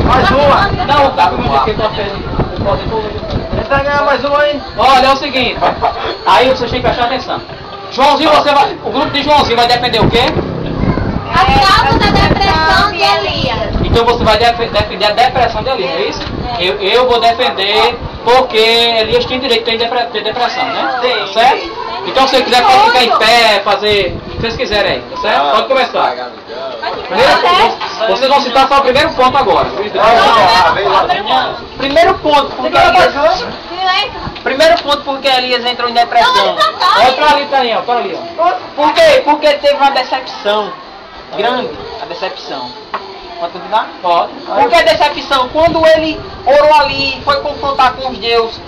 Mais uma! Não, tá com o que tá Você vai ganhar mais uma aí? Olha, é o seguinte, aí você tem que prestar atenção. Joãozinho, você vai. O grupo de Joãozinho vai defender o quê? A causa da depressão de Elias. Então você vai defender a depressão de Elias, é isso? Eu vou defender porque Elias tem direito de ter depressão, né? Certo? Então se você quiser pode ficar em pé, fazer o que vocês quiserem aí, tá certo? Pode começar. Vocês vão citar só o primeiro ponto agora. Primeiro ponto, porque Elias... Primeiro ponto porque Elias entrou em depressão. Olha pra ali, Tainha, para ali, ó. Por quê? Porque teve uma decepção grande, a decepção. Pode continuar? Pode. Por que decepção? Quando ele orou ali, foi confrontar com os deuses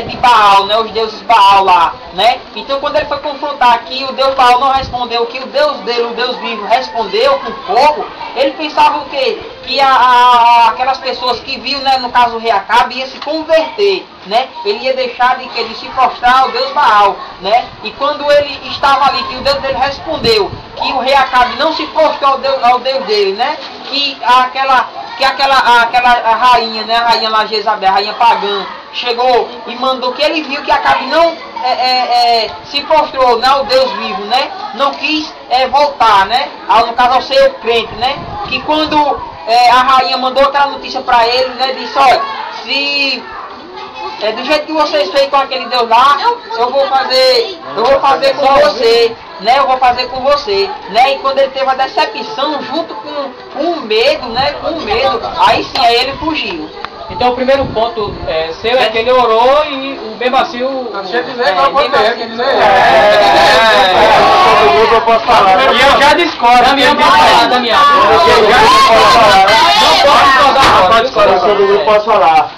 de Baal, né? Os deuses Baal lá, né? Então quando ele foi confrontar aqui, o Deus Baal não respondeu, que o Deus dele, o Deus vivo, respondeu com fogo, ele pensava o quê? Que aquelas pessoas que viam, né, no caso o rei Acabe, ia se converter, né? Ele ia deixar de se prostrar ao Deus Baal, né? E quando ele estava ali, que o Deus dele respondeu, que o rei Acabe não se prostrou ao Deus dele, né? Que aquela rainha, né, a rainha lá Jezabel, a rainha pagã, chegou e mandou que ele viu que Acabe não se prostrou, né, ao Deus vivo, né, não quis voltar, né, no caso ao ser crente, né, que quando a rainha mandou aquela notícia para ele, né, disse, olha, se do jeito que vocês fez com aquele Deus lá, eu vou fazer com você, né? Eu vou fazer com você, né? E quando ele teve a decepção junto com o medo, né? Com o medo, aí sim, aí ele fugiu. Então o primeiro ponto seu é que ele orou e o mesmo assim o... Deixa eu dizer, não pode ter, quer dizer... Eu posso falar. E eu já discordo. Damião pode falar, Damião. Não pode discordar sobre o grupo, posso falar.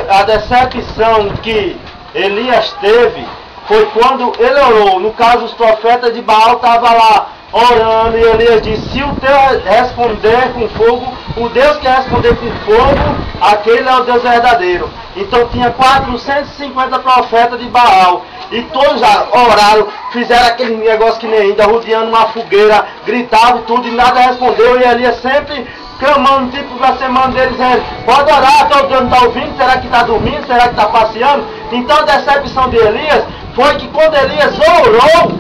A decepção que Elias teve foi quando ele orou. No caso, os profetas de Baal estavam lá orando e Elias disse, se o teu responder com fogo, o Deus que responder com fogo, aquele é o Deus verdadeiro. Então tinha 450 profetas de Baal. E todos oraram, fizeram aquele negócio que nem ainda, rodeando uma fogueira, gritavam tudo e nada respondeu. E Elias sempre clamando, tipo para semana deles, dizendo, pode orar, todo Deus não está ouvindo, será que está dormindo, será que está passeando? Então a decepção de Elias foi que quando Elias orou,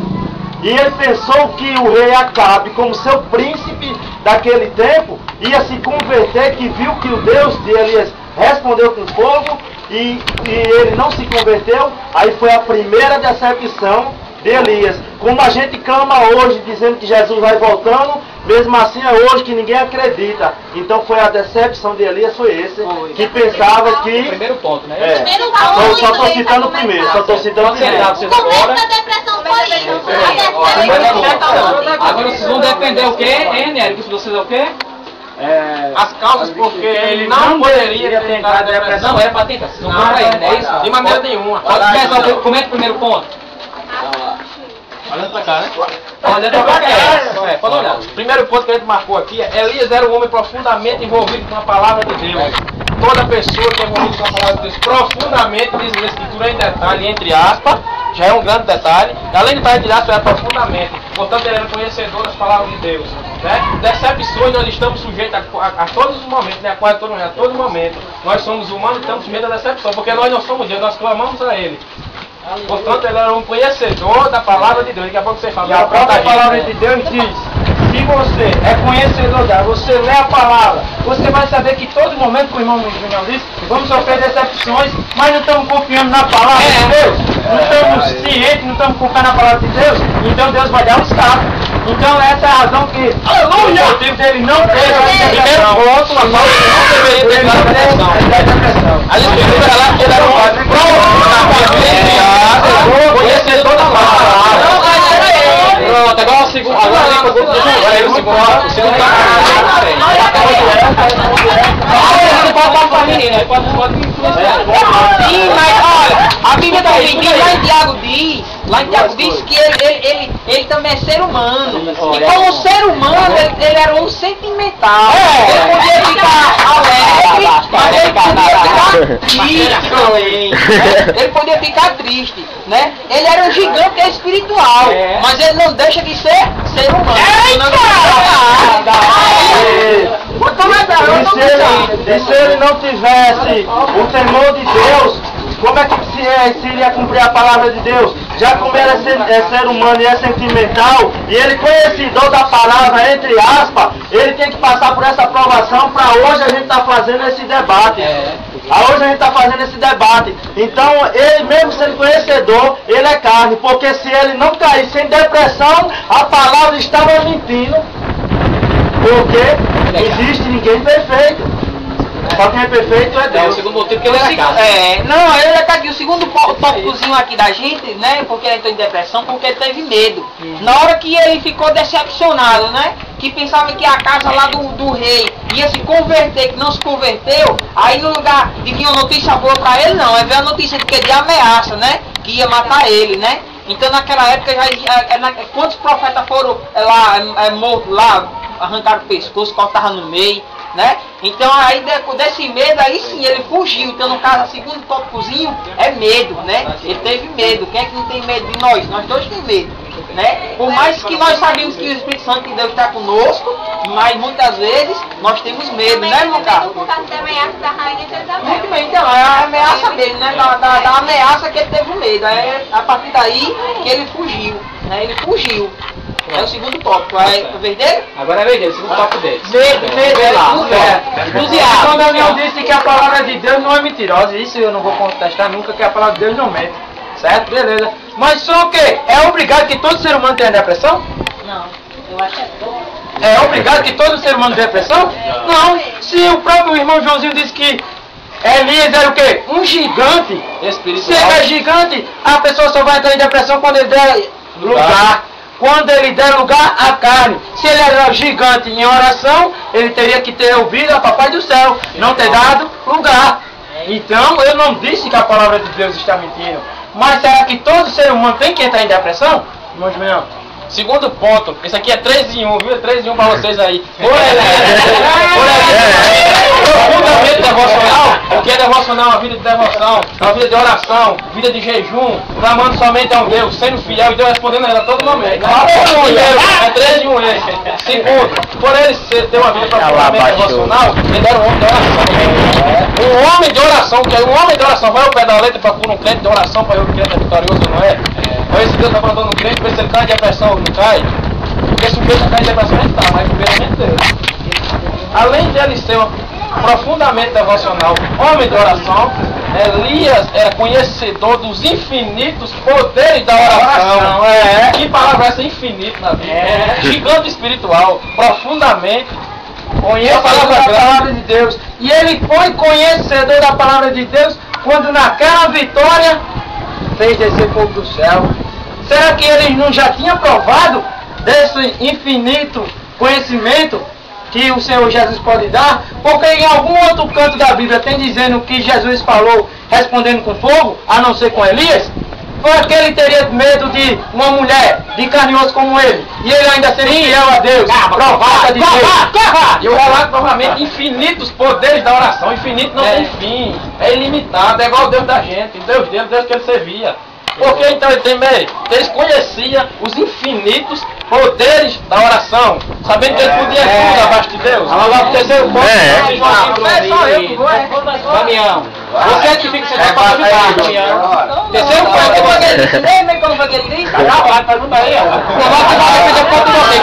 e ele pensou que o rei Acabe, como seu príncipe daquele tempo, ia se converter, que viu que o Deus de Elias respondeu com fogo, e ele não se converteu, aí foi a primeira decepção de Elias. Como a gente clama hoje, dizendo que Jesus vai voltando, mesmo assim é hoje que ninguém acredita. Então foi a decepção de Elias, foi esse, que pensava que... Primeiro ponto, né? Só estou citando o primeiro, só estou citando o primeiro. O começo da depressão foi isso. Agora vocês vão defender o quê, hein, Nélio? Vocês é o quê? As causas porque ele não poderia ter entrado em depressão. Não, era para tentar, vocês vão para ele, não é isso? De maneira nenhuma. Comenta o primeiro ponto. Olhando pra cá, né? Olhando pra cá, pode olhar. Primeiro ponto que a gente marcou aqui é Elias era um homem profundamente envolvido com a palavra de Deus. Toda pessoa que é envolvida com a palavra de Deus profundamente, diz a Escritura em detalhe, entre aspas, já é um grande detalhe. Além de estar entre aspas, é profundamente. Portanto, ele era conhecedor das palavras de Deus. Né? Decepções nós estamos sujeitos a todos os momentos, né? A quase todo momento, a todo momento. Nós somos humanos e estamos sujeitos à decepção, porque nós não somos Deus, nós clamamos a Ele. Portanto, ele era um conhecedor da palavra de Deus. Daqui a pouco você fala. E a própria palavra de Deus diz, se você é conhecedor dela, você lê a palavra, você vai saber que todo momento, como o irmão Júnior disse, vamos sofrer decepções, mas não estamos confiando na palavra de Deus, não estamos cientes, não estamos confiando na palavra de Deus, então Deus vai dar um escape. Então essa é a razão que o motivo dele não ter a depressão. Ponto, a causa que não deveria ter entrado em depressão. A Escritura lá que ele era um conhecedor da palavra. Pronto, agora o segundo. O segundo Sim, mas olha, a Bíblia também diz, lá em Tiago diz Lá em Tiago diz que ele também é ser humano. E como ser humano, ele era um sentimental. Ele podia ficar alegre, mas ele podia ficar triste também. Ele podia ficar triste, né? Ele era um gigante espiritual, mas ele não deixa de ser humano. E se ele não tivesse o temor de Deus, como é que se iria cumprir a palavra de Deus? Já como ele é ser humano e é sentimental, e ele conhecedor da palavra, entre aspas, ele tem que passar por essa provação para hoje a gente estar fazendo esse debate. Hoje a gente está fazendo esse debate. Então, ele mesmo sendo conhecedor, ele é carne, porque se ele não caísse em depressão, a palavra estava mentindo. Porque existe ninguém perfeito. Só quem é perfeito é Deus. É o segundo motivo que ele era carne. Ele está aqui, o segundo tópicozinho aqui da gente, né? Porque ele entrou em depressão, porque ele teve medo. Na hora que ele ficou decepcionado, né? Que pensava que a casa lá do rei ia se converter, que não se converteu, aí no lugar de vir uma notícia boa pra ele, não. Aí veio a notícia de ameaça, né? Que ia matar ele, né? Então naquela época, quantos profetas foram lá mortos lá, arrancaram o pescoço, cortaram no meio, né? Então aí desse medo aí sim ele fugiu. Então no caso, o segundo tópicozinho é medo, né? Ele teve medo. Quem é que não tem medo de nós? Nós dois temos medo, né? Por mais que nós sabemos que o Espírito Santo de Deus está conosco, mas muitas vezes nós temos medo, né, meu Carlos? Por causa da ameaça da rainha Jezabel. Muito bem, então é a ameaça dele, né? Da ameaça que ele teve medo. É a partir daí que ele fugiu, né? Ele fugiu. É o segundo tópico. É o verdadeiro? Agora é verdadeiro, o segundo tópico dele. Entusiasmo. Quando Daniel disse que a palavra de Deus não é mentirosa, isso eu não vou contestar nunca, que a palavra de Deus não mente. Certo? Beleza. Mas só o quê? É obrigado que todo ser humano tenha depressão? Não, eu acho que É obrigado que todo ser humano tenha depressão? Não. Se o próprio irmão Joãozinho disse que Elias era o quê? Um gigante. Se ele é gigante, a pessoa só vai entrar em depressão quando ele der lugar. Quando ele der lugar à carne. Se ele era gigante em oração, ele teria que ter ouvido a Papai do Céu, não ter dado lugar. Então, eu não disse que a palavra de Deus está mentindo. Mas será que todo ser humano tem que entrar em depressão? Irmão Julião. Segundo ponto, esse aqui é 3 em 1, viu? 3 em 1 para vocês aí. Profundamente devocional. O que é devocional? Uma vida de devoção, uma vida de oração, vida de jejum, clamando somente a um Deus, sendo fiel e Deus respondendo a ele a todo momento. É 3 em 1 esse. Segundo, por ele ter uma vida profundamente devocional, ele era um homem de oração. Um homem de oração, que é um homem de oração, vai ao pé da letra para pôr um crente de oração para ver o crente é vitorioso ou não é? Olha esse Deus está falando no crente, ver se ele cai de depressão ou não cai. Porque se o crente cai de depressão, ele está, mas primeiramente Deus. Além de ele ser profundamente devocional, homem de oração, Elias era conhecedor dos infinitos poderes da oração. Que palavra é essa? Infinito na Bíblia. Gigante espiritual, profundamente conhecedor da palavra de Deus. E ele foi conhecedor da palavra de Deus quando naquela vitória fez descer fogo do céu. Será que ele não já tinha provado desse infinito conhecimento que o Senhor Jesus pode dar? Porque em algum outro canto da Bíblia tem dizendo que Jesus falou respondendo com fogo, a não ser com Elias? Foi que ele teria medo de uma mulher de carne e osso como ele, e ele ainda seria fiel a Deus, provada de Deus. E eu relato novamente infinitos poderes da oração. Infinito não tem fim, é ilimitado, é igual o Deus da gente, Deus dele, Deus que ele servia. Porque então ele tem medo, eles conheciam os infinitos poderes da oração, sabendo que ele podia tudo abaixo de Deus. Vamos lá pro terceiro ponto. Damião, você que fica sentado para ajudar, Damião. Terceiro ponto. Lembra como foi que ele disse? Pergunta aí, ó.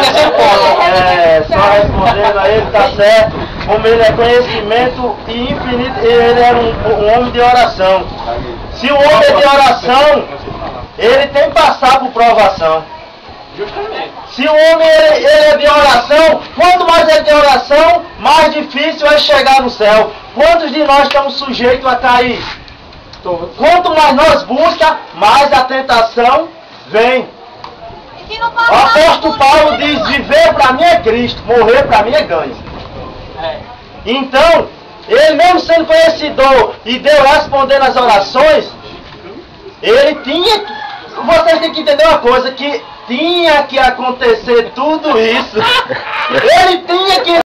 Terceiro ponto. Só respondendo a ele, tá certo. Como ele é conhecimento e infinito, ele era um homem de oração. Se o homem é de oração, ele tem que passar por provação. Se o homem ele é de oração, quanto mais ele tem oração, mais difícil é chegar no céu. Quantos de nós estamos sujeitos a cair? Quanto mais nós buscamos, mais a tentação vem. O apóstolo Paulo diz: viver para mim é Cristo, morrer para mim é ganho. Então, ele mesmo sendo conhecedor e Deus respondendo as orações, ele tinha vocês têm que entender uma coisa, que tinha que acontecer tudo isso. Ele tinha que